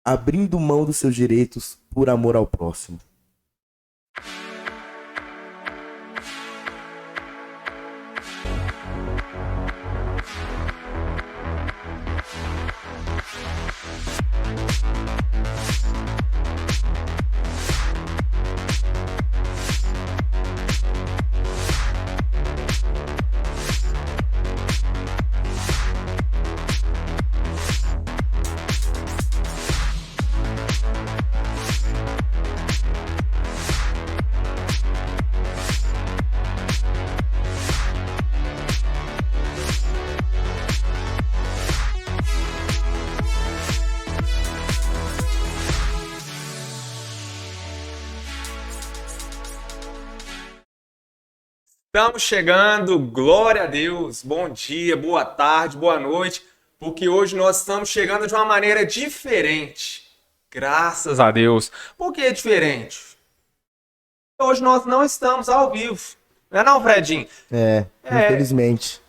abrindo mão dos seus direitos por amor ao próximo. Estamos chegando, glória a Deus, bom dia, boa tarde, boa noite, porque hoje nós estamos chegando de uma maneira diferente, graças a Deus. Por que diferente? Hoje nós não estamos ao vivo, não é não, Fredinho? Infelizmente.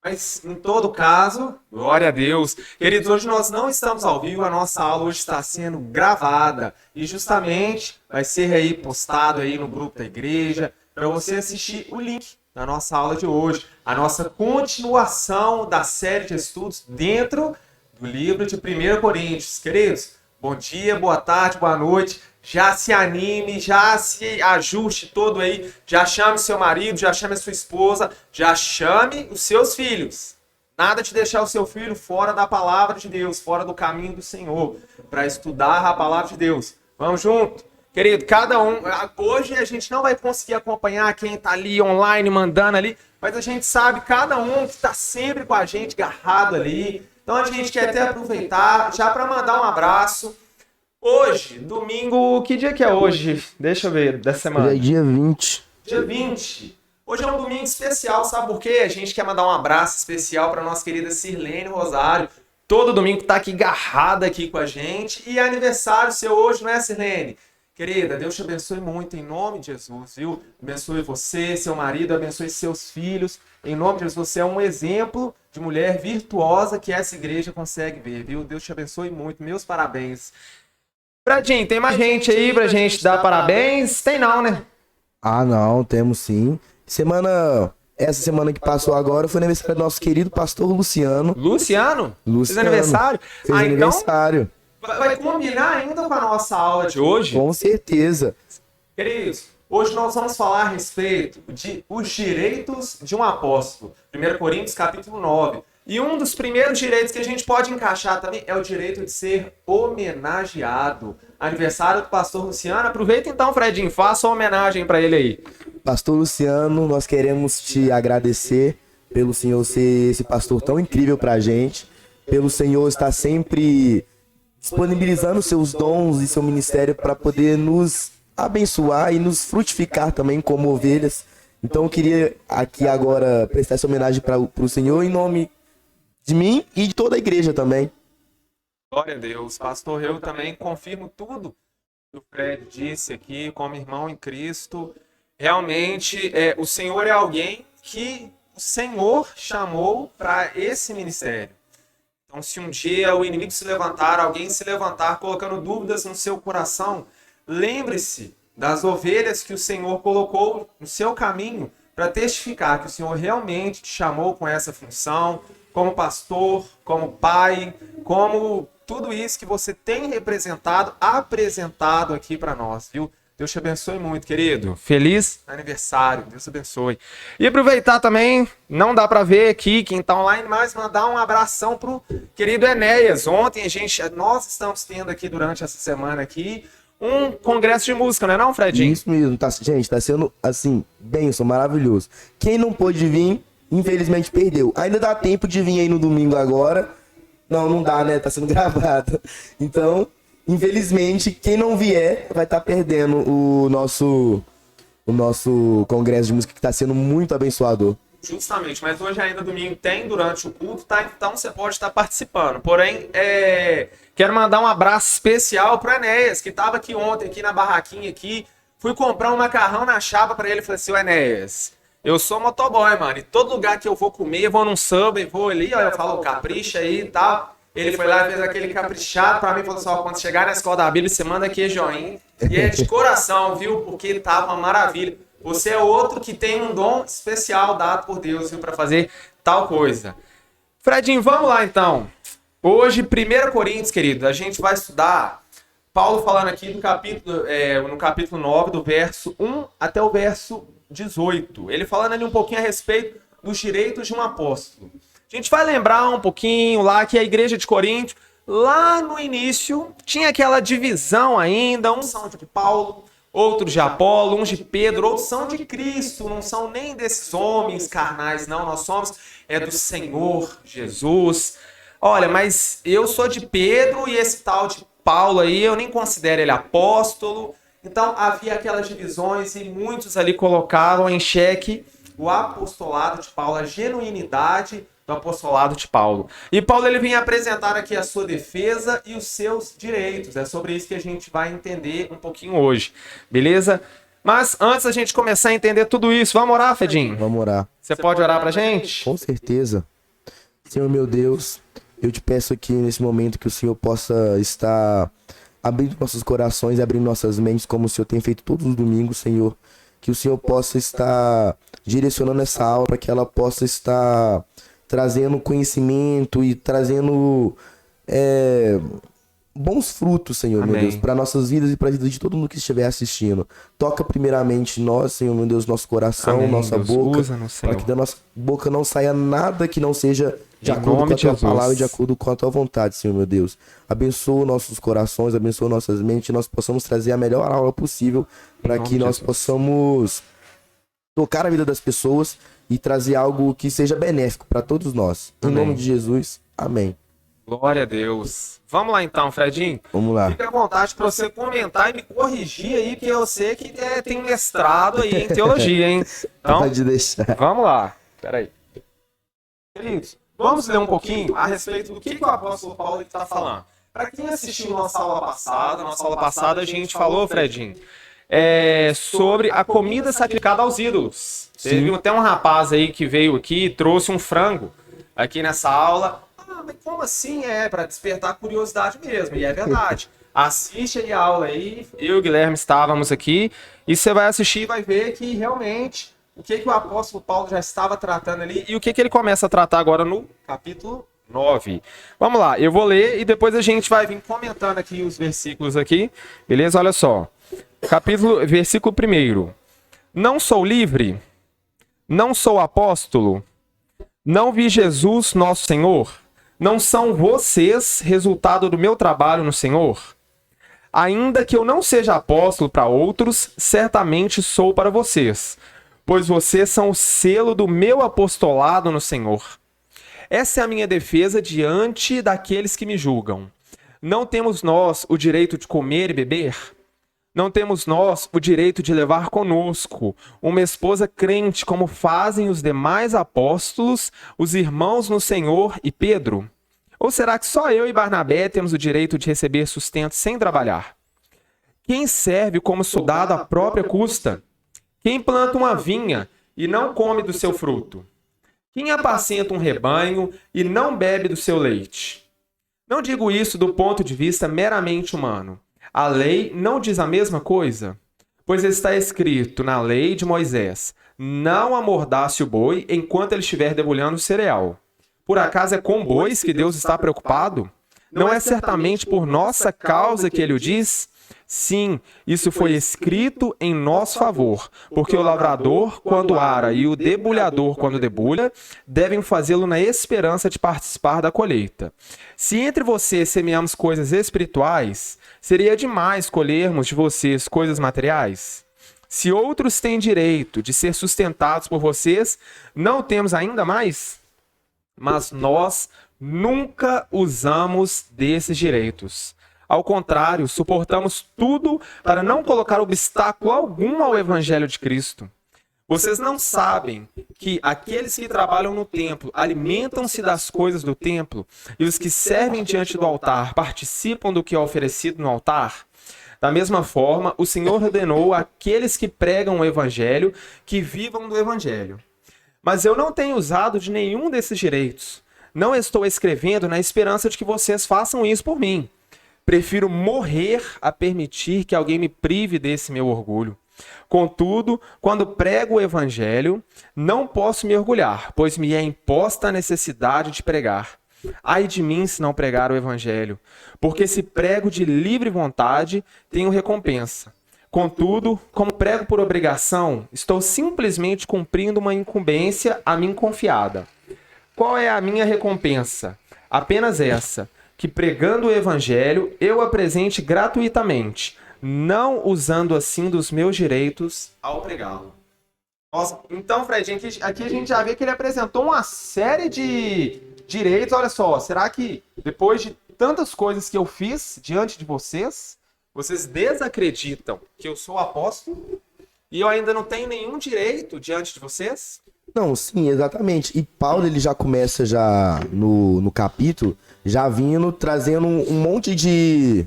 Mas em todo caso, glória a Deus. Queridos, hoje nós não estamos ao vivo, a nossa aula hoje está sendo gravada e justamente vai ser aí postado aí no grupo da igreja, para você assistir o link da nossa aula de hoje, a nossa continuação da série de estudos dentro do livro de 1 Coríntios. Queridos, bom dia, boa tarde, boa noite. Já se anime, já se ajuste todo aí, já chame seu marido, já chame a sua esposa, já chame os seus filhos. Nada de deixar o seu filho fora da palavra de Deus, fora do caminho do Senhor, para estudar a palavra de Deus. Vamos junto? Querido, cada um, hoje a gente não vai conseguir acompanhar quem está ali online, mandando ali, mas a gente sabe cada um que está sempre com a gente, agarrado ali. Então a gente quer até aproveitar já para mandar um abraço. Hoje, domingo, que dia que é hoje? Deixa eu ver, dessa semana. Hoje é dia 20. Dia 20. Hoje é um domingo especial, sabe por quê? A gente quer mandar um abraço especial para nossa querida Sirlene Rosário. Todo domingo tá aqui agarrada aqui com a gente. E é aniversário seu hoje, não é, Sirlene? Querida, Deus te abençoe muito em nome de Jesus, viu? Abençoe você, seu marido, abençoe seus filhos. Em nome de Jesus, você é um exemplo de mulher virtuosa que essa igreja consegue ver, viu? Deus te abençoe muito. Meus parabéns. Fredinho, tem mais gente aí pra gente dar parabéns? Tem não, né? Ah, não, temos sim. Essa semana que passou agora foi aniversário do nosso querido pastor Luciano. Luciano? Fez aniversário? Fez aniversário. Então vai combinar ainda com a nossa aula de hoje? Com certeza. Queridos, hoje nós vamos falar a respeito de os direitos de um apóstolo. 1 Coríntios, capítulo 9. E um dos primeiros direitos que a gente pode encaixar também é o direito de ser homenageado. Aniversário do pastor Luciano. Aproveita então, Fredinho, faça uma homenagem para ele aí. Pastor Luciano, nós queremos te agradecer pelo Senhor ser esse pastor tão incrível pra gente, pelo Senhor estar sempre disponibilizando seus dons e seu ministério para poder nos abençoar e nos frutificar também como ovelhas. Então eu queria aqui agora prestar essa homenagem para o Senhor em nome de mim e de toda a igreja também. Glória a Deus. Pastor, eu também confirmo tudo que o Fred disse aqui como irmão em Cristo. Realmente, o Senhor é alguém que o Senhor chamou para esse ministério. Então, se um dia o inimigo se levantar, alguém se levantar colocando dúvidas no seu coração, lembre-se das ovelhas que o Senhor colocou no seu caminho para testificar que o Senhor realmente te chamou com essa função, como pastor, como pai, como tudo isso que você tem representado, apresentado aqui para nós, viu? Deus te abençoe muito, querido. Feliz aniversário. Deus te abençoe. E aproveitar também, não dá para ver aqui quem está online, mas mandar um abração pro querido Enéas. Ontem nós estamos tendo aqui durante essa semana aqui um congresso de música, não é não, Fredinho? Isso mesmo, gente, tá sendo assim, bênção, maravilhoso. Quem não pôde vir, infelizmente perdeu. Ainda dá tempo de vir aí no domingo agora. Não dá, né? Tá sendo gravado. Então, infelizmente, quem não vier vai estar perdendo o nosso congresso de música que está sendo muito abençoador. Justamente, mas hoje ainda domingo tem durante o culto, tá? Então você pode estar participando. Porém, quero mandar um abraço especial pro Enéas, que estava aqui ontem, aqui na barraquinha aqui. Fui comprar um macarrão na chapa para ele. Falei assim, Enéas, eu sou motoboy, mano. E todo lugar que eu vou comer, eu vou num Subway, vou ali, ó, eu falo, capricha aí e tal. Ele foi lá e fez aquele caprichado pra mim, falou assim, ó, quando chegar na escola da Bíblia, você manda aqui joinha. E é de coração, viu? Porque tá uma maravilha. Você é outro que tem um dom especial dado por Deus, viu? Pra fazer tal coisa. Fredinho, vamos lá então. Hoje, 1 Coríntios, querido, a gente vai estudar Paulo falando aqui no capítulo 9, do verso 1 até o verso 18. Ele falando ali um pouquinho a respeito dos direitos de um apóstolo. A gente vai lembrar um pouquinho lá que a igreja de Corinto, lá no início, tinha aquela divisão ainda, uns são de Paulo, outros de Apolo, uns de Pedro, outros são de Cristo, não são nem desses homens carnais, não, nós somos do Senhor Jesus. Olha, mas eu sou de Pedro e esse tal de Paulo aí, eu nem considero ele apóstolo. Então havia aquelas divisões e muitos ali colocavam em xeque o apostolado de Paulo, a genuinidade do apostolado de Paulo. E Paulo ele vem apresentar aqui a sua defesa e os seus direitos. É sobre isso que a gente vai entender um pouquinho hoje, beleza? Mas antes da gente começar a entender tudo isso, vamos orar, Fedinho? Vamos orar. Você pode orar pra gente? Com certeza. Senhor meu Deus, eu te peço aqui nesse momento que o Senhor possa estar abrindo nossos corações, abrindo nossas mentes, como o Senhor tem feito todos os domingos, Senhor. Que o Senhor possa estar direcionando essa aula para que ela possa estar trazendo conhecimento e trazendo bons frutos, Senhor, Amém. meu Deus, para nossas vidas e para a vida de todo mundo que estiver assistindo. Toca primeiramente nós, Senhor, meu Deus, nosso coração, Amém, nossa Deus, boca, usa-nos, Senhor. para que da nossa boca não saia nada que não seja de Em acordo nome com a de tua Jesus. palavra e de acordo com a tua vontade, Senhor, meu Deus. Abençoa nossos corações, abençoa nossas mentes, e nós possamos trazer a melhor aula possível para nome que de nós Jesus. possamos tocar a vida das pessoas e trazer algo que seja benéfico para todos nós. Em Amém. nome de Jesus, amém. Glória a Deus. Vamos lá então, Fredinho. Vamos lá. Fica à vontade para você comentar e me corrigir aí, que eu sei que tem mestrado aí em teologia, hein? Então, Pode deixar. vamos lá. Peraí. Queridos, vamos ler um pouquinho a respeito do que o apóstolo Paulo está falando. Para quem assistiu nossa aula passada a gente falou, Fredinho, sobre a comida sacrificada aos ídolos. Teve até um rapaz aí que veio aqui e trouxe um frango aqui nessa aula. Ah, mas como assim? Para despertar curiosidade mesmo, e é verdade. Assiste aí a aula aí, eu e o Guilherme estávamos aqui, e você vai assistir e vai ver que realmente o que o apóstolo Paulo já estava tratando ali e o que ele começa a tratar agora no capítulo 9. Vamos lá, eu vou ler e depois a gente vai vir comentando aqui os versículos aqui, beleza? Olha só, versículo 1. Não sou livre, não sou apóstolo, não vi Jesus nosso Senhor, não são vocês resultado do meu trabalho no Senhor? Ainda que eu não seja apóstolo para outros, certamente sou para vocês, pois vocês são o selo do meu apostolado no Senhor. Essa é a minha defesa diante daqueles que me julgam. Não temos nós o direito de comer e beber? Não temos nós o direito de levar conosco uma esposa crente, como fazem os demais apóstolos, os irmãos no Senhor e Pedro? Ou será que só eu e Barnabé temos o direito de receber sustento sem trabalhar? Quem serve como soldado à própria custa? Quem planta uma vinha e não come do seu fruto? Quem apacenta um rebanho e não bebe do seu leite? Não digo isso do ponto de vista meramente humano. A lei não diz a mesma coisa? Pois está escrito na lei de Moisés: não amordace o boi enquanto ele estiver debulhando o cereal. Por acaso é com bois que Deus está preocupado? Não é certamente por nossa causa que ele o diz? Sim, isso foi escrito em nosso favor, porque o lavrador, quando ara, e o debulhador, quando debulha, devem fazê-lo na esperança de participar da colheita. Se entre vocês semeamos coisas espirituais, seria demais colhermos de vocês coisas materiais? Se outros têm direito de ser sustentados por vocês, não temos ainda mais? Mas nós nunca usamos desses direitos. Ao contrário, suportamos tudo para não colocar obstáculo algum ao Evangelho de Cristo. Vocês não sabem que aqueles que trabalham no templo alimentam-se das coisas do templo e os que servem diante do altar participam do que é oferecido no altar? Da mesma forma, o Senhor ordenou àqueles que pregam o Evangelho que vivam do Evangelho. Mas eu não tenho usado de nenhum desses direitos. Não estou escrevendo na esperança de que vocês façam isso por mim. Prefiro morrer a permitir que alguém me prive desse meu orgulho. Contudo, quando prego o evangelho, não posso me orgulhar, pois me é imposta a necessidade de pregar. Ai de mim se não pregar o evangelho, porque se prego de livre vontade, tenho recompensa. Contudo, como prego por obrigação, estou simplesmente cumprindo uma incumbência a mim confiada. Qual é a minha recompensa? Apenas essa, que pregando o evangelho, eu apresente gratuitamente, não usando assim dos meus direitos ao pregá-lo. Nossa, então, Fred, aqui a gente já vê que ele apresentou uma série de direitos. Olha só, será que depois de tantas coisas que eu fiz diante de vocês, vocês desacreditam que eu sou apóstolo e eu ainda não tenho nenhum direito diante de vocês? Não, sim, exatamente. E Paulo, ele já começa já no capítulo, já vindo, trazendo um monte de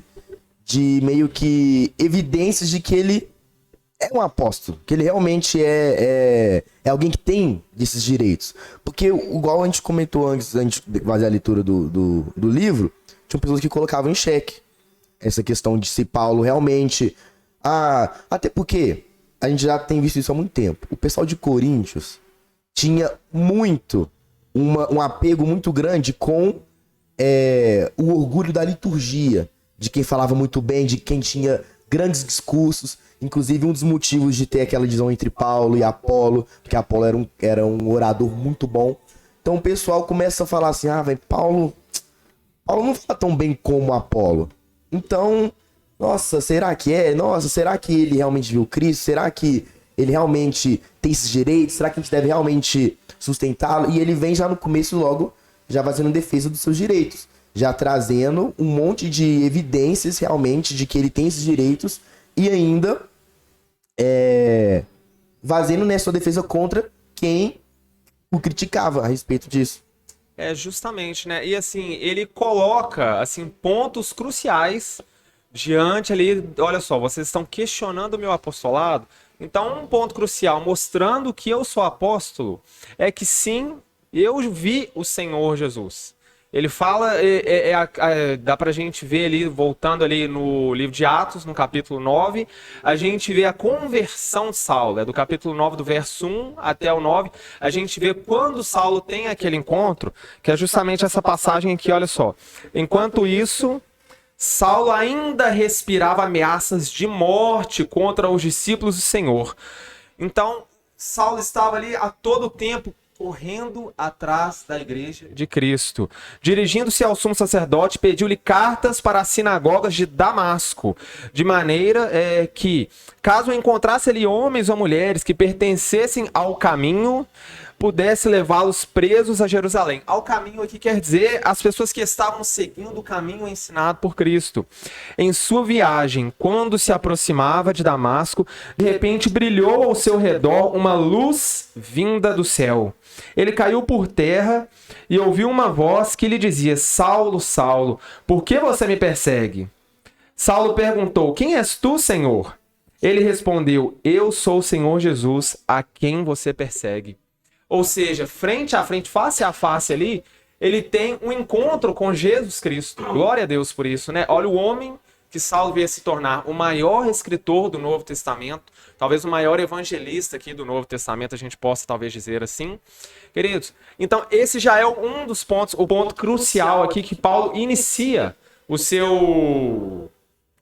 meio que evidências de que ele é um apóstolo, que ele realmente é alguém que tem esses direitos. Porque, igual a gente comentou antes, da gente fazer a leitura do livro, tinham pessoas que colocavam em xeque essa questão de se Paulo realmente... até porque a gente já tem visto isso há muito tempo. O pessoal de Coríntios tinha um apego muito grande com o orgulho da liturgia, de quem falava muito bem, de quem tinha grandes discursos. Inclusive, um dos motivos de ter aquela divisão entre Paulo e Apolo, porque Apolo era um orador muito bom. Então o pessoal começa a falar assim, velho, Paulo não fala tão bem como Apolo. Então, nossa, será que é? Nossa, será que ele realmente viu Cristo? Será que ele realmente tem esses direitos? Será que a gente deve realmente sustentá-lo? E ele vem já no começo logo, já fazendo defesa dos seus direitos. Já trazendo um monte de evidências realmente de que ele tem esses direitos e ainda fazendo sua defesa contra quem o criticava a respeito disso. Justamente, né? E assim, ele coloca assim pontos cruciais diante ali, olha só, vocês estão questionando o meu apostolado. Então, um ponto crucial mostrando que eu sou apóstolo é que sim, eu vi o Senhor Jesus. Ele fala, dá pra gente ver ali, voltando ali no livro de Atos, no capítulo 9, a gente vê a conversão de Saulo, do capítulo 9, do verso 1 até o 9, a gente vê quando Saulo tem aquele encontro, que é justamente essa passagem aqui, olha só. Enquanto isso, Saulo ainda respirava ameaças de morte contra os discípulos do Senhor. Então, Saulo estava ali a todo tempo correndo atrás da igreja de Cristo. Dirigindo-se ao sumo sacerdote, pediu-lhe cartas para as sinagogas de Damasco, de maneira que, caso encontrasse ali homens ou mulheres que pertencessem ao caminho, pudesse levá-los presos a Jerusalém. Ao caminho aqui quer dizer as pessoas que estavam seguindo o caminho ensinado por Cristo. Em sua viagem, quando se aproximava de Damasco, de repente brilhou ao seu redor uma luz vinda do céu. Ele caiu por terra e ouviu uma voz que lhe dizia: Saulo, Saulo, por que você me persegue? Saulo perguntou: Quem és tu, Senhor? Ele respondeu: Eu sou o Senhor Jesus, a quem você persegue. Ou seja, frente a frente, face a face ali, ele tem um encontro com Jesus Cristo. Glória a Deus por isso, né? Olha o homem que Saulo veio se tornar o maior escritor do Novo Testamento, talvez o maior evangelista aqui do Novo Testamento, a gente possa talvez dizer assim. Queridos, então esse já é um dos pontos, o ponto crucial aqui que Paulo inicia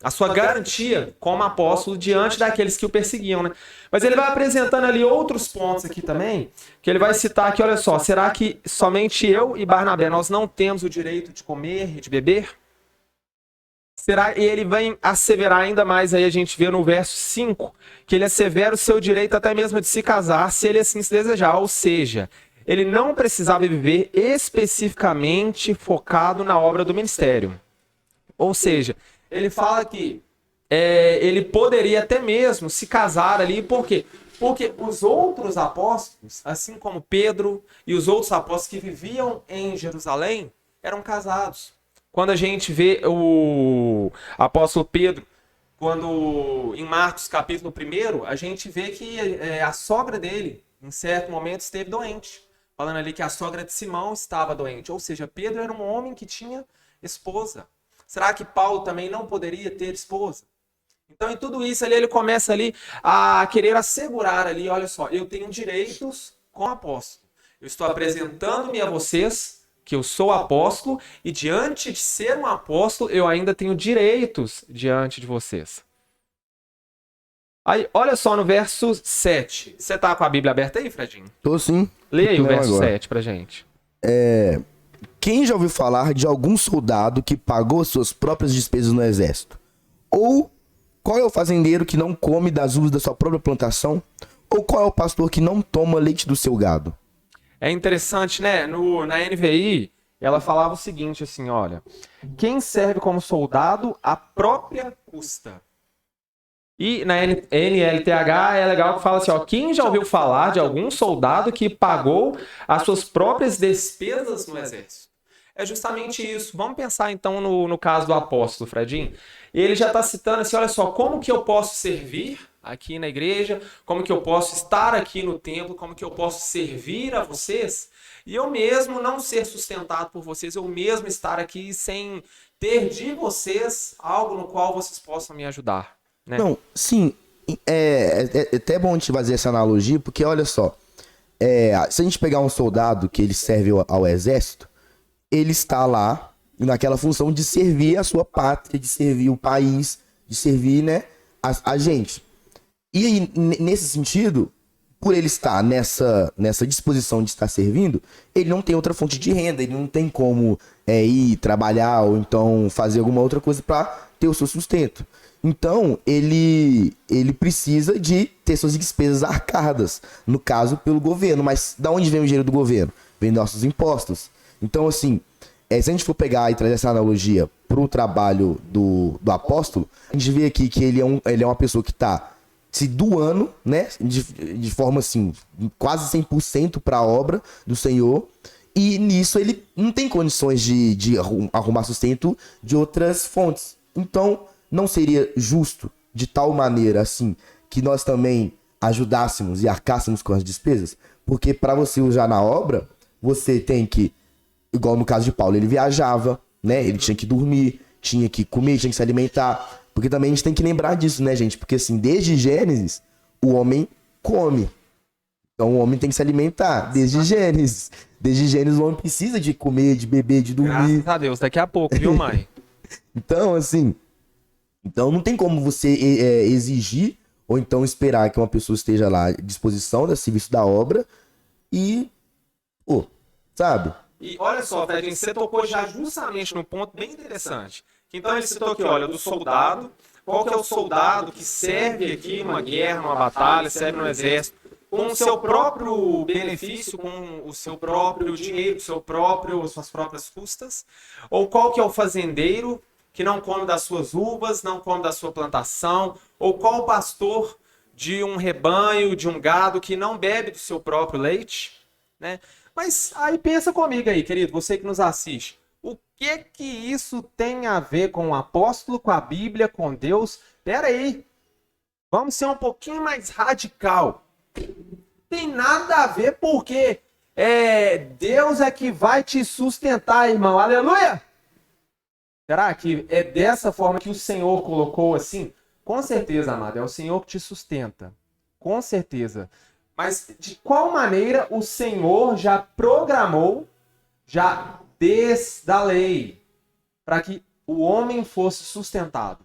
a sua garantia como apóstolo diante daqueles que o perseguiam, né? Mas ele vai apresentando ali outros pontos aqui também, que ele vai citar aqui, olha só, será que somente eu e Barnabé, nós não temos o direito de comer e de beber? E ele vem asseverar ainda mais, aí a gente vê no verso 5, que ele assevera o seu direito até mesmo de se casar, se ele assim se desejar, ou seja, ele não precisava viver especificamente focado na obra do ministério. Ou seja, ele fala que ele poderia até mesmo se casar ali, por quê? Porque os outros apóstolos, assim como Pedro e os outros apóstolos que viviam em Jerusalém, eram casados. Quando a gente vê o apóstolo Pedro, quando em Marcos capítulo 1, a gente vê que a sogra dele, em certo momento, esteve doente. falando ali que a sogra de Simão estava doente. Ou seja, Pedro era um homem que tinha esposa. Será que Paulo também não poderia ter esposa? Então, em tudo isso ali, ele começa ali a querer assegurar ali, olha só, eu tenho direitos como apóstolo. Eu estou apresentando-me a vocês que eu sou apóstolo e diante de ser um apóstolo, eu ainda tenho direitos diante de vocês. Aí, olha só no verso 7. Você tá com a Bíblia aberta aí, Fredinho? Tô sim. Leia aí o Não, verso agora. 7 pra gente. Quem já ouviu falar de algum soldado que pagou suas próprias despesas no exército? Ou qual é o fazendeiro que não come das uvas da sua própria plantação? Ou qual é o pastor que não toma leite do seu gado? É interessante, né? Na NVI, ela falava o seguinte, assim, olha. Quem serve como soldado, a própria custa. E na NLTH é legal que fala assim, ó. Quem já ouviu falar de algum soldado que pagou as suas próprias despesas no exército? É justamente isso. Vamos pensar então no caso do apóstolo, Fredinho. Ele já está citando assim, olha só, como que eu posso servir aqui na igreja, como que eu posso estar aqui no templo, como que eu posso servir a vocês, e eu mesmo não ser sustentado por vocês, eu mesmo estar aqui sem ter de vocês algo no qual vocês possam me ajudar. Né? Não, sim, é até bom a gente fazer essa analogia, porque olha só, se a gente pegar um soldado que ele serve ao exército, ele está lá naquela função de servir a sua pátria, de servir o país, de servir, né, a gente. E aí, nesse sentido, por ele estar nessa disposição de estar servindo, ele não tem outra fonte de renda, ele não tem como ir trabalhar ou então fazer alguma outra coisa para ter o seu sustento. Então, ele precisa de ter suas despesas arcadas, no caso, pelo governo. Mas da onde vem o dinheiro do governo? Vem dos nossos impostos. Então, assim, se a gente for pegar e trazer essa analogia para o trabalho do apóstolo, a gente vê aqui que ele é uma pessoa que está se doando, né, de forma assim, quase 100% para a obra do Senhor, e nisso ele não tem condições de arrumar sustento de outras fontes. Então, não seria justo de tal maneira assim que nós também ajudássemos e arcássemos com as despesas? Porque para você usar na obra, você tem que, igual no caso de Paulo, ele viajava, né? Ele tinha que dormir, tinha que comer, tinha que se alimentar. Porque também a gente tem que lembrar disso, né, gente? Porque assim, desde Gênesis, o homem come. Então o homem tem que se alimentar. Desde Gênesis. Desde Gênesis o homem precisa de comer, de beber, de dormir. Graças a Deus, daqui a pouco, viu, mãe? Então, assim... Então não tem como você exigir ou então esperar que uma pessoa esteja lá à disposição do serviço da obra e... Pô, sabe? E olha só, Fredinho, você tocou já justamente num ponto bem interessante. Então ele citou aqui, olha, do soldado. Qual que é o soldado que serve aqui numa guerra, numa batalha, serve no exército, com o seu próprio benefício, com o seu próprio dinheiro, suas próprias custas? Ou qual que é o fazendeiro que não come das suas uvas, não come da sua plantação? Ou qual o pastor de um rebanho, de um gado que não bebe do seu próprio leite? Né? Mas aí pensa comigo aí, querido, você que nos assiste. O que isso tem a ver com o apóstolo, com a Bíblia, com Deus? Pera aí, vamos ser um pouquinho mais radical. Tem nada a ver porque Deus é que vai te sustentar, irmão. Aleluia! Será que é dessa forma que o Senhor colocou assim? Com certeza, amado, é o Senhor que te sustenta. Com certeza. Mas de qual maneira o Senhor já programou, já desde a lei, para que o homem fosse sustentado?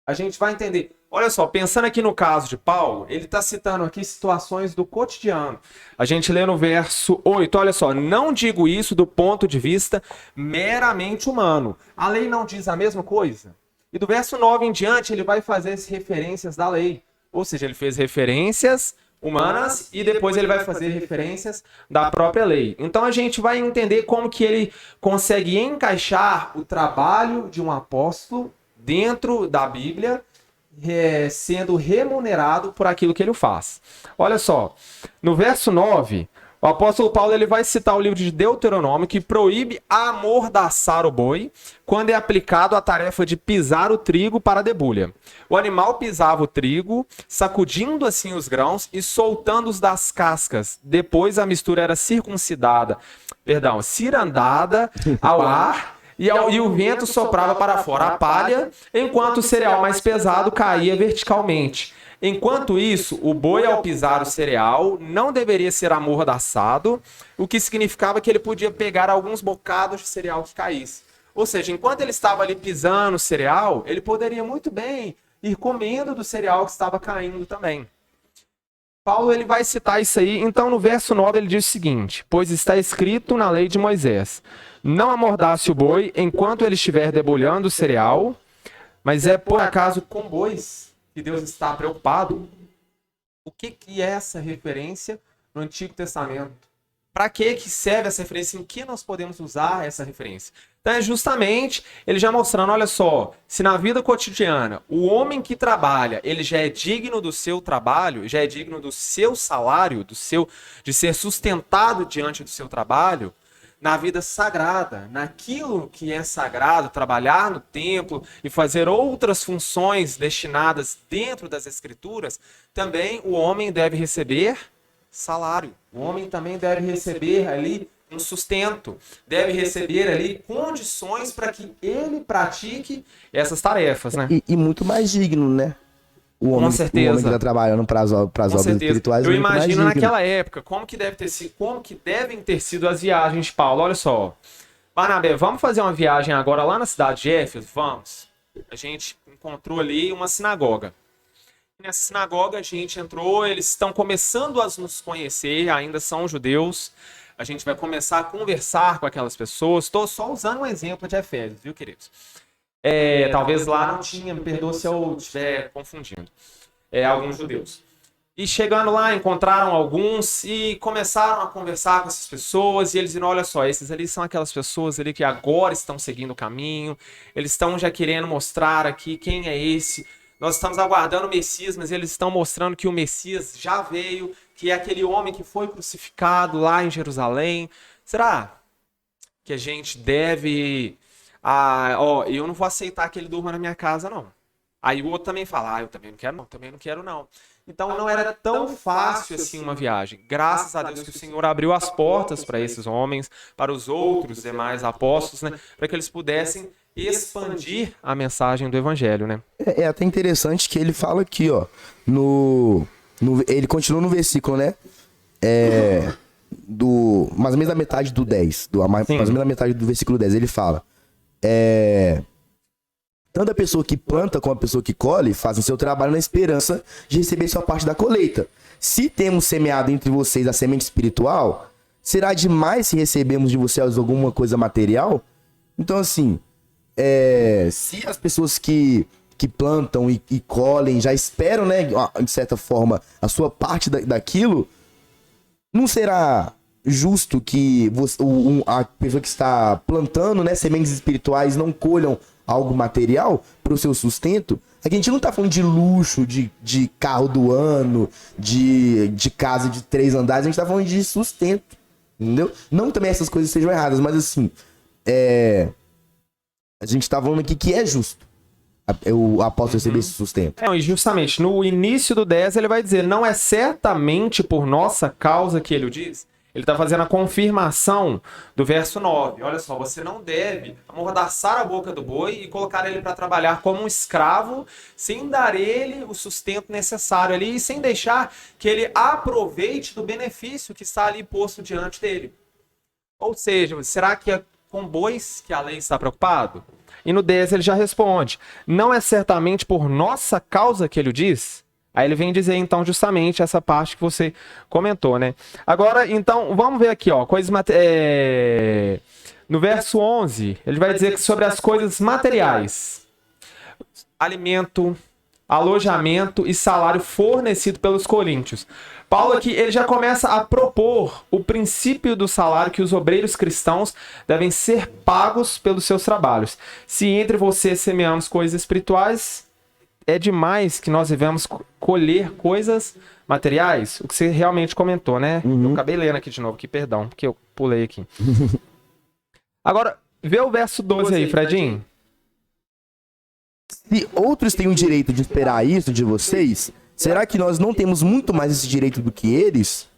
A gente vai entender. Olha só, pensando aqui no caso de Paulo, ele está citando aqui situações do cotidiano. A gente lê no verso 8, olha só, não digo isso do ponto de vista meramente humano. A lei não diz a mesma coisa? E do verso 9 em diante, ele vai fazer as referências da lei. Ou seja, ele fez referências humanas e depois ele vai fazer referências da própria lei. Então a gente vai entender como que ele consegue encaixar o trabalho de um apóstolo dentro da Bíblia, sendo remunerado por aquilo que ele faz. Olha só, no verso 9, O apóstolo Paulo ele vai citar o livro de Deuteronômio, que proíbe amordaçar o boi quando é aplicado a tarefa de pisar o trigo para a debulha. O animal pisava o trigo, sacudindo assim os grãos e soltando-os das cascas. Depois a mistura era cirandada ao ar e o vento soprava para fora a palha, enquanto o cereal mais pesado caía verticalmente. Enquanto isso, o boi, ao pisar o cereal, não deveria ser amordaçado, o que significava que ele podia pegar alguns bocados de cereal que caísse. Ou seja, enquanto ele estava ali pisando o cereal, ele poderia muito bem ir comendo do cereal que estava caindo também. Paulo ele vai citar isso aí, então no verso 9 ele diz o seguinte: pois está escrito na lei de Moisés, não amordace o boi enquanto ele estiver debulhando o cereal, mas é por acaso com bois que Deus está preocupado? O que é essa referência no Antigo Testamento? Para que serve essa referência? Em que nós podemos usar essa referência? Então é justamente ele já mostrando, olha só, se na vida cotidiana o homem que trabalha, ele já é digno do seu trabalho, já é digno do seu salário, de ser sustentado diante do seu trabalho, na vida sagrada, naquilo que é sagrado, trabalhar no templo e fazer outras funções destinadas dentro das Escrituras, também o homem deve receber salário. O homem também deve receber ali um sustento, deve receber ali condições para que ele pratique essas tarefas, né? E muito mais digno, né? O homem, Com certeza. O homem que está trabalhando para as obras espirituais. Eu imagino naquela época como que devem ter sido as viagens de Paulo. Olha só, Barnabé, vamos fazer uma viagem agora lá na cidade de Éfeso? Vamos. A gente encontrou ali uma sinagoga. Nessa sinagoga a gente entrou, eles estão começando a nos conhecer, ainda são judeus. A gente vai começar a conversar com aquelas pessoas. Estou só usando um exemplo de Efésios, viu, queridos? Talvez lá não tinha, me perdoa se eu estiver confundindo, alguns judeus. E chegando lá, encontraram alguns e começaram a conversar com essas pessoas e eles viram, olha só, esses ali são aquelas pessoas ali que agora estão seguindo o caminho, eles estão já querendo mostrar aqui quem é esse. Nós estamos aguardando o Messias, mas eles estão mostrando que o Messias já veio, que é aquele homem que foi crucificado lá em Jerusalém. Será que a gente deve... eu não vou aceitar que ele durma na minha casa, não. Aí o outro também fala, eu também não quero não. Então não era tão fácil assim uma viagem. Graças a Deus que o Senhor abriu as portas para esses homens, para os outros demais apóstolos, né, para que eles pudessem expandir a mensagem do evangelho, né? É até interessante que ele fala aqui, ó, ele continua no versículo, né? Mais ou menos da metade do 10, mais ou menos da metade do versículo 10, ele fala, tanto a pessoa que planta como a pessoa que colhe fazem seu trabalho na esperança de receber sua parte da colheita. Se temos semeado entre vocês a semente espiritual, será demais se recebemos de vocês alguma coisa material? Então, assim, se as pessoas que plantam e colhem já esperam, né, de certa forma, a sua parte daquilo, não será justo que a pessoa que está plantando, né, sementes espirituais não colham algo material para o seu sustento? Aqui a gente não tá falando de luxo, de carro do ano, de casa de 3 andares, a gente tá falando de sustento, entendeu? Não também essas coisas sejam erradas, mas assim, a gente tá falando aqui que é justo o apóstolo receber esse sustento. E justamente, no início do 10 ele vai dizer, não é certamente por nossa causa que ele o diz. Ele está fazendo a confirmação do verso 9. Olha só, você não deve amordaçar a boca do boi e colocar ele para trabalhar como um escravo, sem dar ele o sustento necessário ali e sem deixar que ele aproveite do benefício que está ali posto diante dele. Ou seja, será que é com bois que a lei está preocupado? E no 10 ele já responde, não é certamente por nossa causa que ele o diz? Aí ele vem dizer, então, justamente essa parte que você comentou, né? Agora, então, vamos ver aqui, ó, no verso 11, ele vai dizer que sobre as coisas materiais, alimento, alojamento e salário fornecido pelos coríntios. Paulo aqui, ele já começa a propor o princípio do salário que os obreiros cristãos devem ser pagos pelos seus trabalhos. Se entre vocês semeamos coisas espirituais, é demais que nós devemos colher coisas materiais, o que você realmente comentou, né? Uhum. Eu acabei lendo aqui de novo, aqui, perdão, porque eu pulei aqui. Agora, vê o verso 12 aí, Fredinho. Se outros têm o direito de esperar isso de vocês, será que nós não temos muito mais esse direito do que eles?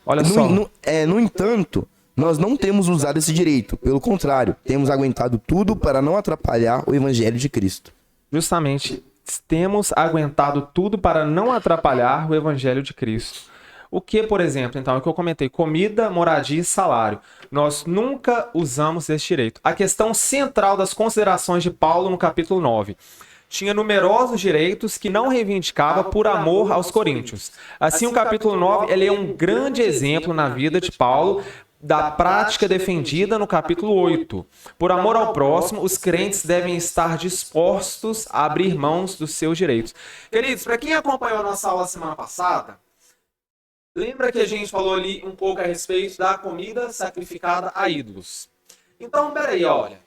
Olha só. No entanto, nós não temos usado esse direito. Pelo contrário, temos aguentado tudo para não atrapalhar o evangelho de Cristo. Justamente, temos aguentado tudo para não atrapalhar o evangelho de Cristo. O que, por exemplo, então, é o que eu comentei, comida, moradia e salário. Nós nunca usamos esse direito. A questão central das considerações de Paulo no capítulo 9. Tinha numerosos direitos que não reivindicava por amor aos coríntios. Assim, o capítulo 9 ele é um grande exemplo na vida de Paulo da prática defendida no capítulo 8. Por amor ao próximo, os crentes devem estar dispostos a abrir mãos dos seus direitos. Queridos, para quem acompanhou a nossa aula semana passada, lembra que a gente falou ali um pouco a respeito da comida sacrificada a ídolos. Então, peraí, olha.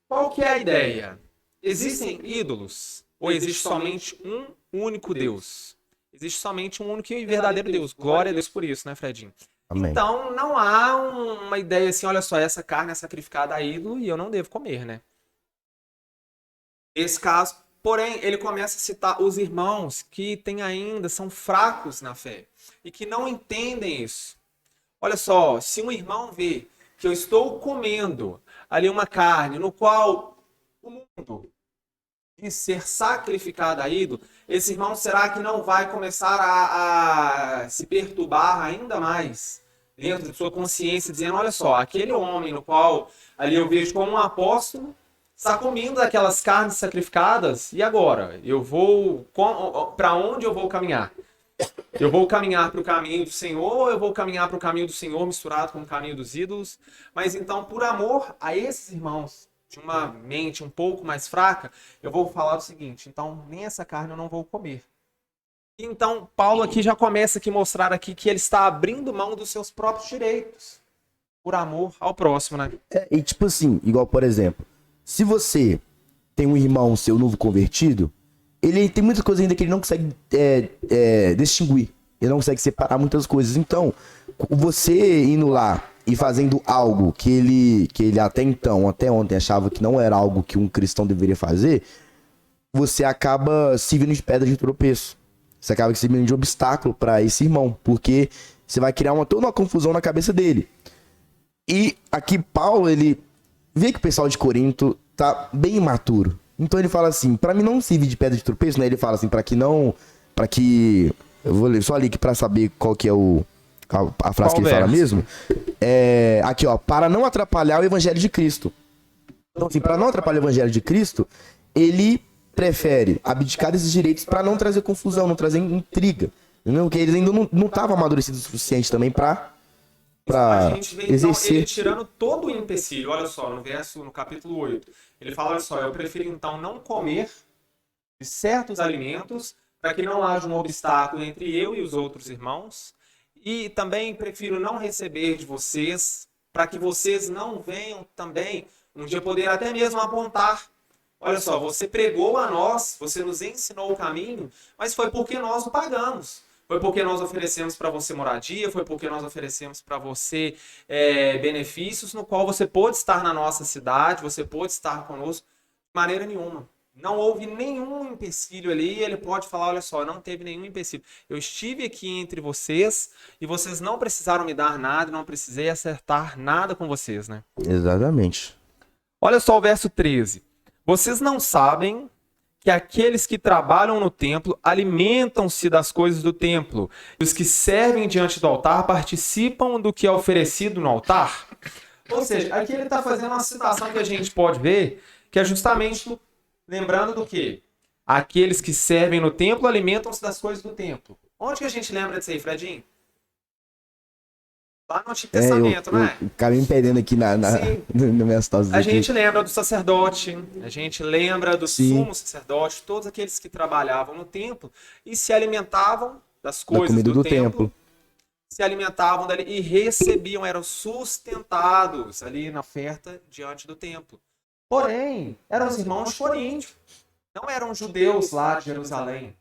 Qual que é a ideia? Existem ídolos? Ou existe somente um único Deus? Existe somente um único e verdadeiro Deus. Glória a Deus por isso, né, Fredinho? Amém. Então, não há uma ideia assim, olha só, essa carne é sacrificada a ídolo e eu não devo comer, né? Nesse caso, porém, ele começa a citar os irmãos que são fracos na fé e que não entendem isso. Olha só, se um irmão vê que eu estou comendo ali uma carne no qual o mundo diz ser sacrificada a ídolo, esse irmão será que não vai começar a se perturbar ainda mais dentro de sua consciência, dizendo, olha só, aquele homem no qual ali eu vejo como um apóstolo está comendo aquelas carnes sacrificadas, e agora? Para onde eu vou caminhar? Eu vou caminhar para o caminho do Senhor, ou eu vou caminhar para o caminho do Senhor misturado com o caminho dos ídolos? Mas então, por amor a esses irmãos de uma mente um pouco mais fraca, eu vou falar o seguinte, então nem essa carne eu não vou comer. Então, Paulo aqui já começa a mostrar aqui que ele está abrindo mão dos seus próprios direitos, por amor ao próximo, né? E tipo assim, igual por exemplo, se você tem um irmão seu novo convertido, ele tem muitas coisas ainda que ele não consegue distinguir. Ele não consegue separar muitas coisas. Então, você indo lá e fazendo algo que ele até ontem achava que não era algo que um cristão deveria fazer, você acaba servindo de pedra de tropeço. Você acaba servindo de obstáculo para esse irmão, porque você vai criar toda uma confusão na cabeça dele. E aqui Paulo, ele vê que o pessoal de Corinto tá bem imaturo. Então ele fala assim, para mim não servir de pedra de tropeço, né? Ele fala assim, eu vou ler só ali aqui para saber qual que é a frase que ele fala mesmo. Aqui, ó, para não atrapalhar o evangelho de Cristo. Então, assim, para não atrapalhar o evangelho de Cristo, ele prefere abdicar desses direitos para não trazer confusão, não trazer intriga. Entendeu? Porque eles ainda não estavam amadurecidos o suficiente também para a gente vê, exercer. Então, ele tirando todo o empecilho. Olha só, no capítulo 8, ele fala, olha só, eu prefiro então não comer de certos alimentos para que não haja um obstáculo entre eu e os outros irmãos. E também prefiro não receber de vocês, para que vocês não venham também um dia poder até mesmo apontar. Olha só, você pregou a nós, você nos ensinou o caminho, mas foi porque nós o pagamos. Foi porque nós oferecemos para você moradia, foi porque nós oferecemos para você benefícios no qual você pôde estar na nossa cidade, você pôde estar conosco de maneira nenhuma. Não houve nenhum empecilho ali, ele pode falar, olha só, não teve nenhum empecilho. Eu estive aqui entre vocês e vocês não precisaram me dar nada, não precisei acertar nada com vocês, né? Exatamente. Olha só o verso 13. Vocês não sabem que aqueles que trabalham no templo alimentam-se das coisas do templo, e os que servem diante do altar participam do que é oferecido no altar? Ou seja, aqui ele está fazendo uma citação que a gente pode ver, que é justamente lembrando do quê? Aqueles que servem no templo alimentam-se das coisas do templo. Onde que a gente lembra disso aí, Fredinho? Lá no Antigo Testamento, não é? Eu acabei me perdendo aqui na minha situação. A gente lembra do sacerdote, a gente lembra do sumo sacerdote, todos aqueles que trabalhavam no templo e se alimentavam das coisas do templo, se alimentavam dali e recebiam, eram sustentados ali na oferta diante do templo. Porém, eram os irmãos de Corinto, não eram judeus lá de Jerusalém.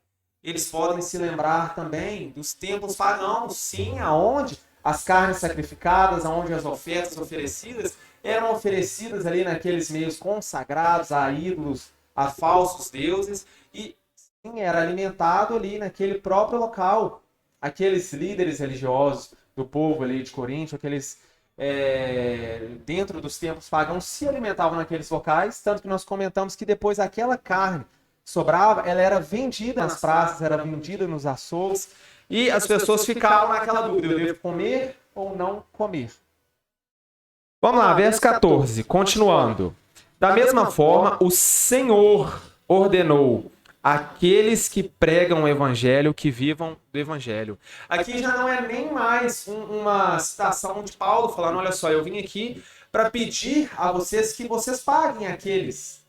eles podem se lembrar também dos tempos pagãos, sim, aonde as carnes sacrificadas, aonde as ofertas oferecidas eram oferecidas ali naqueles meios consagrados a ídolos, a falsos deuses, e sim, era alimentado ali naquele próprio local. Aqueles líderes religiosos do povo ali de Corinto, aqueles dentro dos tempos pagãos, se alimentavam naqueles locais, tanto que nós comentamos que depois aquela carne sobrava, ela era vendida nas praças, era vendida nos açougues, e as pessoas ficavam naquela dúvida, eu devo comer ou não comer? Vamos lá, verso 14, continuando. Da mesma forma, o Senhor ordenou aqueles que pregam o evangelho que vivam do evangelho. Aqui já não é nem mais uma citação de Paulo falando, olha só, eu vim aqui para pedir a vocês que vocês paguem aqueles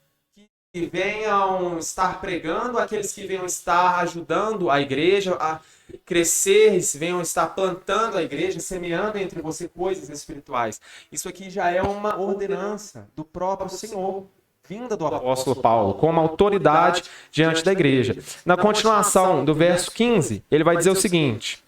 que venham estar pregando, aqueles que venham estar ajudando a igreja a crescer, venham estar plantando a igreja, semeando entre você coisas espirituais. Isso aqui já é uma ordenança do próprio Senhor, vinda do apóstolo Paulo, como autoridade diante da igreja. Na continuação do verso 15, ele vai dizer o seguinte: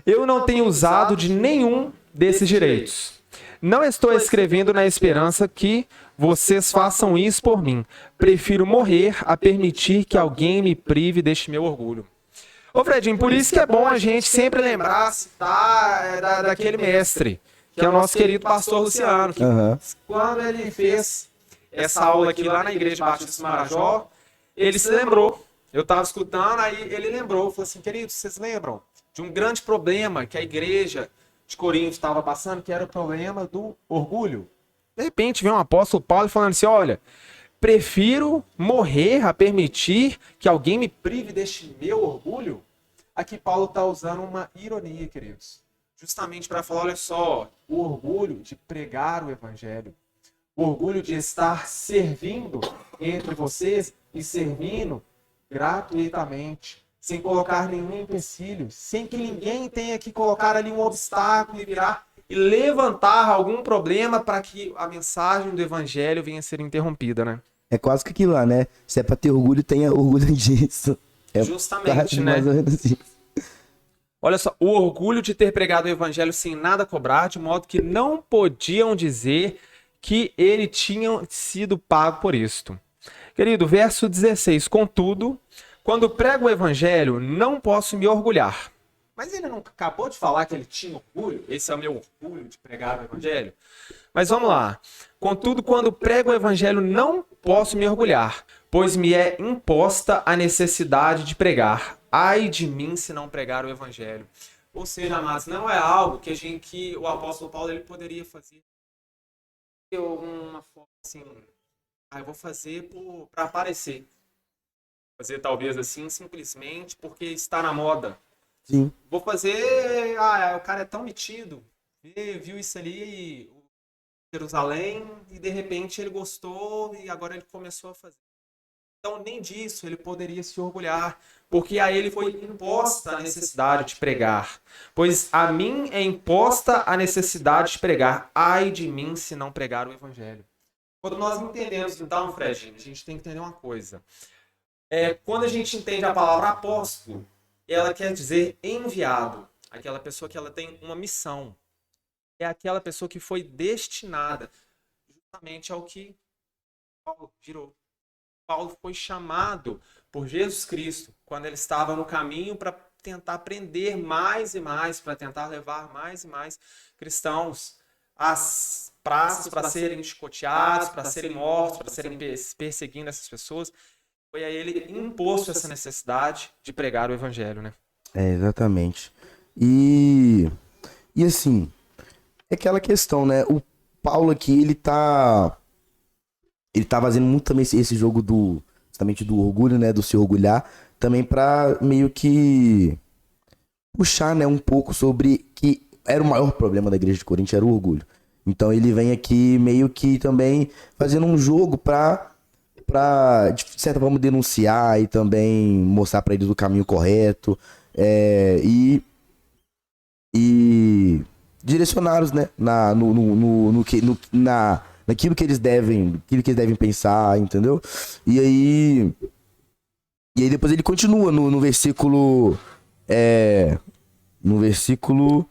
eu não tenho usado de nenhum desses direitos. Não estou escrevendo na esperança que vocês façam isso por mim. Prefiro morrer a permitir que alguém me prive deste meu orgulho. Ô Fredinho, por isso que é bom a gente sempre lembrar, citar daquele mestre, que é o nosso querido pastor Luciano, que quando ele fez essa aula aqui lá na Igreja Batista Marajó, ele se lembrou. Eu estava escutando, aí ele lembrou, falou assim, queridos, vocês lembram de um grande problema que a igreja de Corinto estava passando, que era o problema do orgulho? De repente vem um apóstolo Paulo falando assim, olha, prefiro morrer a permitir que alguém me prive deste meu orgulho. Aqui Paulo está usando uma ironia, queridos, justamente para falar, olha só, o orgulho de pregar o evangelho, o orgulho de estar servindo entre vocês e servindo gratuitamente, sem colocar nenhum empecilho, sem que ninguém tenha que colocar ali um obstáculo e virar e levantar algum problema para que a mensagem do evangelho venha a ser interrompida, né? É quase que aquilo lá, né? Se é para ter orgulho, tenha orgulho disso. É justamente, né? Mais ou menos isso. Olha só, o orgulho de ter pregado o evangelho sem nada cobrar, de modo que não podiam dizer que ele tinha sido pago por isto. Querido, verso 16. Contudo, quando prego o evangelho, não posso me orgulhar. Mas ele não acabou de falar que ele tinha orgulho? Esse é o meu orgulho de pregar o evangelho? Mas vamos lá. Contudo, quando prego o evangelho, não posso me orgulhar, pois me é imposta a necessidade de pregar. Ai de mim se não pregar o evangelho. Ou seja, amados, não é algo que o apóstolo Paulo ele poderia fazer de alguma forma assim, eu vou fazer para aparecer. Fazer talvez assim, simplesmente porque está na moda. Sim. Vou fazer, o cara é tão metido, viu isso ali, em Jerusalém, e de repente ele gostou e agora ele começou a fazer. Então nem disso ele poderia se orgulhar, porque a ele foi imposta a necessidade de pregar. Pois a mim é imposta a necessidade de pregar. Ai de mim se não pregar o evangelho. Quando nós entendemos, então, Fred, a gente tem que entender uma coisa. Quando a gente entende a palavra apóstolo, ela quer dizer enviado. Aquela pessoa que ela tem uma missão. É aquela pessoa que foi destinada justamente ao que Paulo virou. Paulo foi chamado por Jesus Cristo quando ele estava no caminho para tentar aprender mais e mais, para tentar levar mais e mais cristãos às praças para serem chicoteados, para serem mortos, para serem perseguindo essas pessoas. Foi a ele imposto essa necessidade de pregar o evangelho, né? Exatamente. E assim, é aquela questão, né? O Paulo aqui, ele tá fazendo muito também esse jogo justamente do orgulho, né? Do se orgulhar, também pra meio que puxar, né? Um pouco sobre que era o maior problema da igreja de Corinto, era o orgulho. Então ele vem aqui meio que também fazendo um jogo pra de certa forma denunciar e também mostrar pra eles o caminho correto e direcioná-los, né? Naquilo que eles devem pensar, entendeu? E aí E aí depois ele continua no versículo. No versículo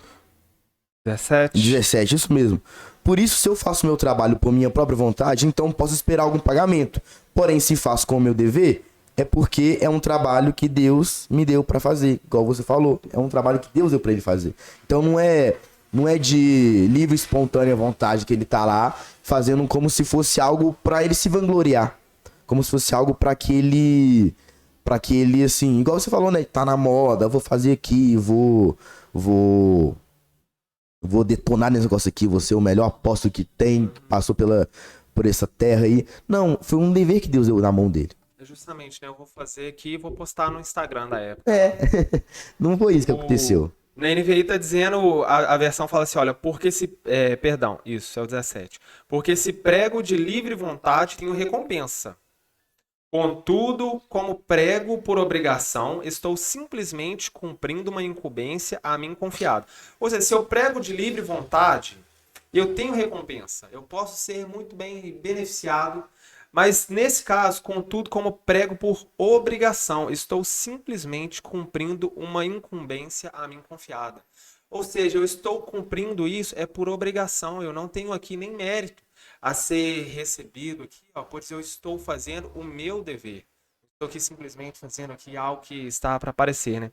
17, isso mesmo. Por isso, se eu faço meu trabalho por minha própria vontade, então posso esperar algum pagamento. Porém, se faço com o meu dever, é porque é um trabalho que Deus me deu pra fazer. Igual você falou, é um trabalho que Deus deu pra ele fazer. Então não é de livre, espontânea vontade que ele tá lá fazendo como se fosse algo pra ele se vangloriar. Como se fosse algo pra que ele, assim, igual você falou, né? Tá na moda, vou fazer aqui, vou detonar nesse negócio aqui, vou ser o melhor apóstolo que tem, que passou por essa terra aí. Não, foi um dever que Deus deu na mão dele. Justamente, né? Eu vou fazer aqui e vou postar no Instagram da época. Não foi isso que aconteceu. Na NVI tá dizendo, a versão fala assim, olha, porque se... perdão, isso, é o 17. Porque se prego de livre vontade, tenho recompensa. Contudo, como prego por obrigação, estou simplesmente cumprindo uma incumbência a mim confiada. Ou seja, se eu prego de livre vontade, eu tenho recompensa. Eu posso ser muito bem beneficiado. Mas nesse caso, contudo, como prego por obrigação, estou simplesmente cumprindo uma incumbência a mim confiada. Ou seja, eu estou cumprindo isso por obrigação. Eu não tenho aqui nem mérito a ser recebido aqui, pois eu estou fazendo o meu dever. Estou aqui simplesmente fazendo aqui algo que está para aparecer, né?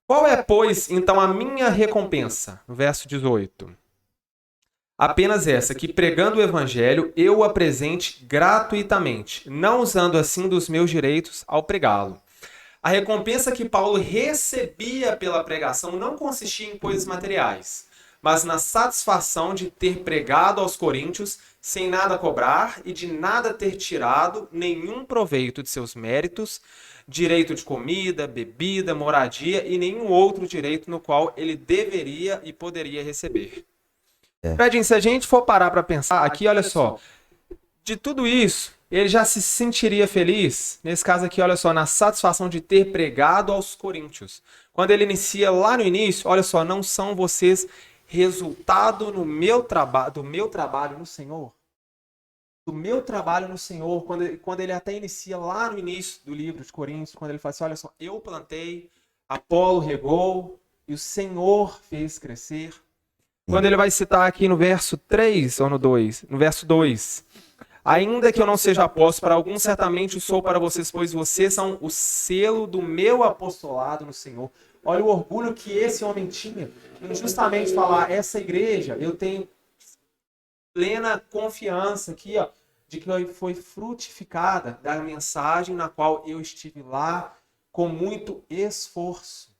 Qual é, pois, então a minha recompensa? No verso 18. Apenas essa, que pregando o evangelho, eu o apresente gratuitamente, não usando assim dos meus direitos ao pregá-lo. A recompensa que Paulo recebia pela pregação não consistia em coisas materiais, mas na satisfação de ter pregado aos coríntios sem nada cobrar e de nada ter tirado nenhum proveito de seus méritos, direito de comida, bebida, moradia e nenhum outro direito no qual ele deveria e poderia receber. Fredinho, se a gente for parar para pensar aqui, olha só, de tudo isso, ele já se sentiria feliz, nesse caso aqui, olha só, na satisfação de ter pregado aos coríntios. Quando ele inicia lá no início, olha só, não são vocês resultado do meu trabalho no Senhor? Do meu trabalho no Senhor, quando ele até inicia lá no início do livro de Coríntios, quando ele fala assim, olha só, eu plantei, Apolo regou e o Senhor fez crescer. Quando ele vai citar aqui no verso 3 ou no 2, no verso 2, ainda que eu não seja apóstolo para alguns, certamente o sou para vocês, pois vocês são o selo do meu apostolado no Senhor. Olha o orgulho que esse homem tinha em justamente falar, essa igreja, eu tenho plena confiança aqui, de que foi frutificada da mensagem na qual eu estive lá com muito esforço.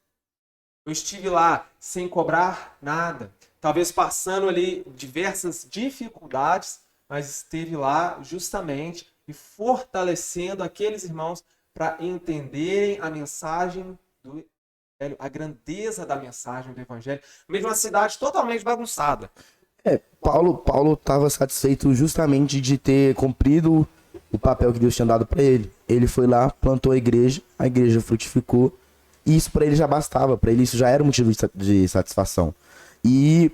Eu estive lá sem cobrar nada, talvez passando ali diversas dificuldades, mas esteve lá justamente e fortalecendo aqueles irmãos para entenderem a mensagem do Evangelho, a grandeza da mensagem do Evangelho, no meio de uma cidade totalmente bagunçada. Paulo estava satisfeito justamente de ter cumprido o papel que Deus tinha dado para ele. Ele foi lá, plantou a igreja frutificou, e isso para ele já bastava, para ele isso já era um motivo de satisfação. E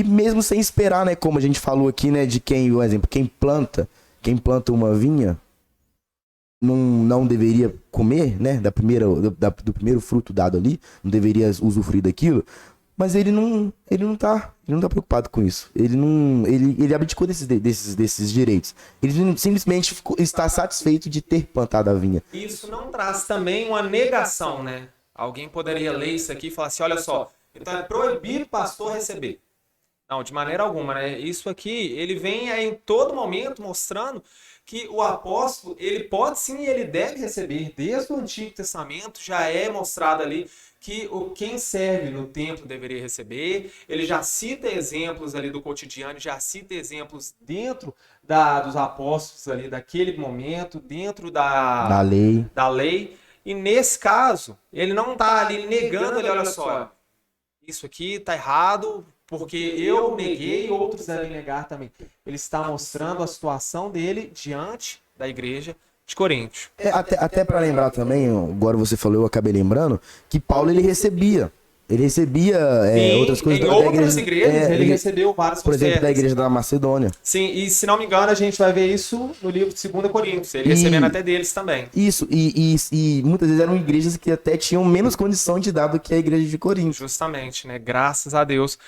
mesmo sem esperar, né, como a gente falou aqui, né, de um exemplo, quem planta uma vinha não deveria comer, né, do primeiro fruto dado ali, não deveria usufruir daquilo, mas ele não tá preocupado com isso. Ele abdicou desses direitos. Ele simplesmente está satisfeito de ter plantado a vinha. Isso não traz também uma negação, né? Alguém poderia ler isso aqui e falar assim, olha só, então é proibir o pastor receber. Não, de maneira alguma, né? Isso aqui, ele vem em todo momento mostrando que o apóstolo, ele pode sim e ele deve receber. Desde o Antigo Testamento já é mostrado ali que quem serve no templo deveria receber. Ele já cita exemplos ali do cotidiano, já cita exemplos dentro dos apóstolos ali daquele momento, dentro da lei. E nesse caso, ele não está ali negando, ele, olha só, isso aqui está errado, porque eu neguei e outros devem negar também. Ele está mostrando a situação dele diante da igreja de Corinto. Até para lembrar também, agora você falou, eu acabei lembrando, que Paulo ele recebia. Ele recebia Sim, outras coisas em da outras igreja. igrejas ele recebeu várias Por exemplo, da ofertas. igreja da Macedônia. Sim, e se não me engano, a gente vai ver isso no livro de 2 Coríntios, ele recebendo até deles também. Isso, e muitas vezes eram igrejas que até tinham menos condição de dar do que a igreja de Corinto. Justamente, né? Graças a Deus.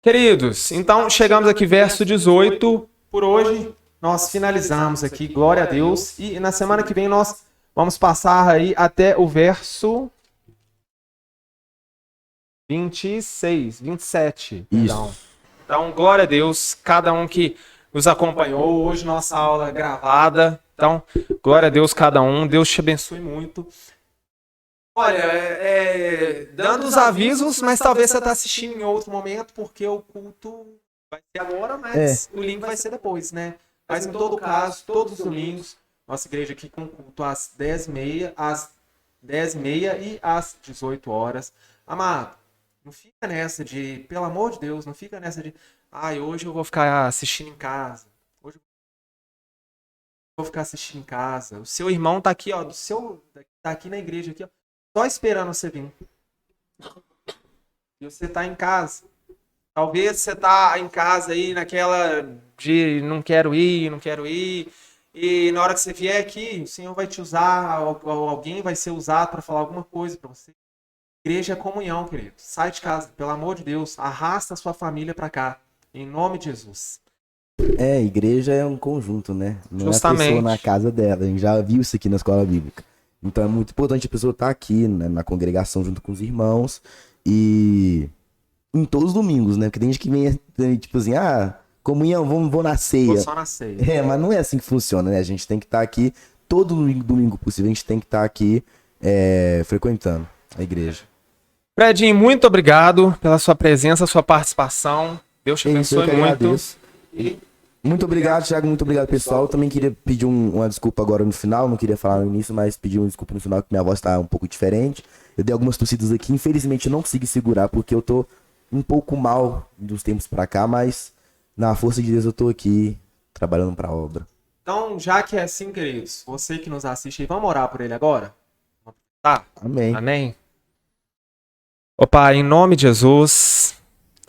Queridos, então chegamos aqui, verso 18. Por hoje, nós finalizamos aqui, glória a Deus. E na semana que vem nós vamos passar aí até o verso 26, 27. Perdão. Então, glória a Deus, cada um que nos acompanhou. Hoje nossa aula é gravada. Então, glória a Deus, cada um. Deus te abençoe muito. Olha, dando os avisos, mas talvez você está assistindo em outro momento, porque o culto vai ser agora, mas o link vai ser depois, né? Mas em todo caso, todos os domingos, nossa igreja aqui com culto às 10h30, e às 18 horas. Amado, não fica nessa de, pelo amor de Deus, não fica nessa de, hoje eu vou ficar assistindo em casa. Hoje eu vou ficar assistindo em casa. O seu irmão tá aqui, ó, tá aqui na igreja aqui, ó, só esperando você vir. E você tá em casa. Talvez você tá em casa aí naquela de não quero ir. E na hora que você vier aqui, o Senhor vai te usar, alguém vai ser usado para falar alguma coisa para você. Igreja é comunhão, querido. Sai de casa, pelo amor de Deus. Arrasta a sua família para cá. Em nome de Jesus. Igreja é um conjunto, né? Não Justamente. É a pessoa na casa dela. A gente já viu isso aqui na escola bíblica. Então é muito importante a pessoa estar aqui, né, na congregação junto com os irmãos. E em todos os domingos, né? Porque tem gente que vem, tipo assim, comunhão, vou na ceia. Vou só na ceia. Mas não é assim que funciona, né? A gente tem que estar aqui todo domingo possível. A gente tem que estar aqui frequentando a igreja. Fredinho, muito obrigado pela sua presença, sua participação. Deus te abençoe muito. Muito obrigado, Thiago. Muito obrigado, pessoal. Eu também queria pedir uma desculpa agora no final. Não queria falar no início, mas pedir uma desculpa no final, que minha voz tá um pouco diferente. Eu dei algumas tossidas aqui. Infelizmente, eu não consegui segurar, porque eu tô um pouco mal dos tempos pra cá, mas na força de Deus eu tô aqui trabalhando pra obra. Então, já que é assim, queridos, você que nos assiste aí, vamos orar por ele agora? Tá? Amém. Amém. Ó Pai, em nome de Jesus,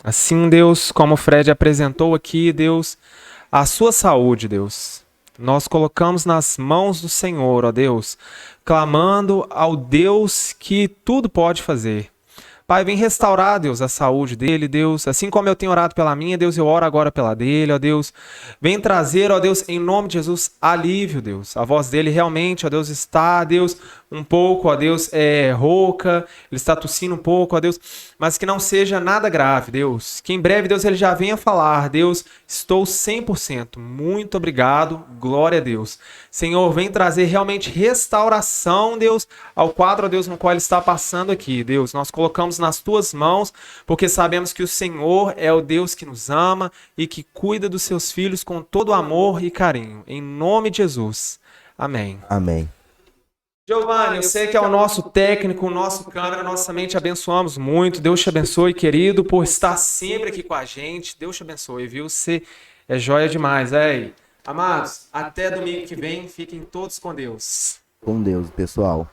assim, Deus, como o Fred apresentou aqui, Deus, a sua saúde, Deus, nós colocamos nas mãos do Senhor, ó Deus, clamando ao Deus que tudo pode fazer. Pai, vem restaurar, Deus, a saúde dele, Deus. Assim como eu tenho orado pela minha, Deus, eu oro agora pela dele, ó Deus. Vem trazer, ó Deus, em nome de Jesus, alívio, Deus. A voz dele realmente, ó Deus, está, Deus, um pouco, ó Deus, rouca. Ele está tossindo um pouco, ó Deus. Mas que não seja nada grave, Deus. Que em breve, Deus, ele já venha falar, Deus, estou 100%. Muito obrigado, glória a Deus. Senhor, vem trazer realmente restauração, Deus, ao quadro, ó Deus, no qual ele está passando aqui, Deus. Nós colocamos nas tuas mãos, porque sabemos que o Senhor é o Deus que nos ama e que cuida dos seus filhos com todo amor e carinho. Em nome de Jesus. Amém. Amém. Giovanni, eu sei que é o nosso técnico, o nosso câmera, nós também te abençoamos muito. Deus te abençoe, querido, por estar sempre aqui com a gente. Deus te abençoe, viu? Você é joia demais, Amados, até domingo que vem, fiquem todos com Deus. Com Deus, pessoal.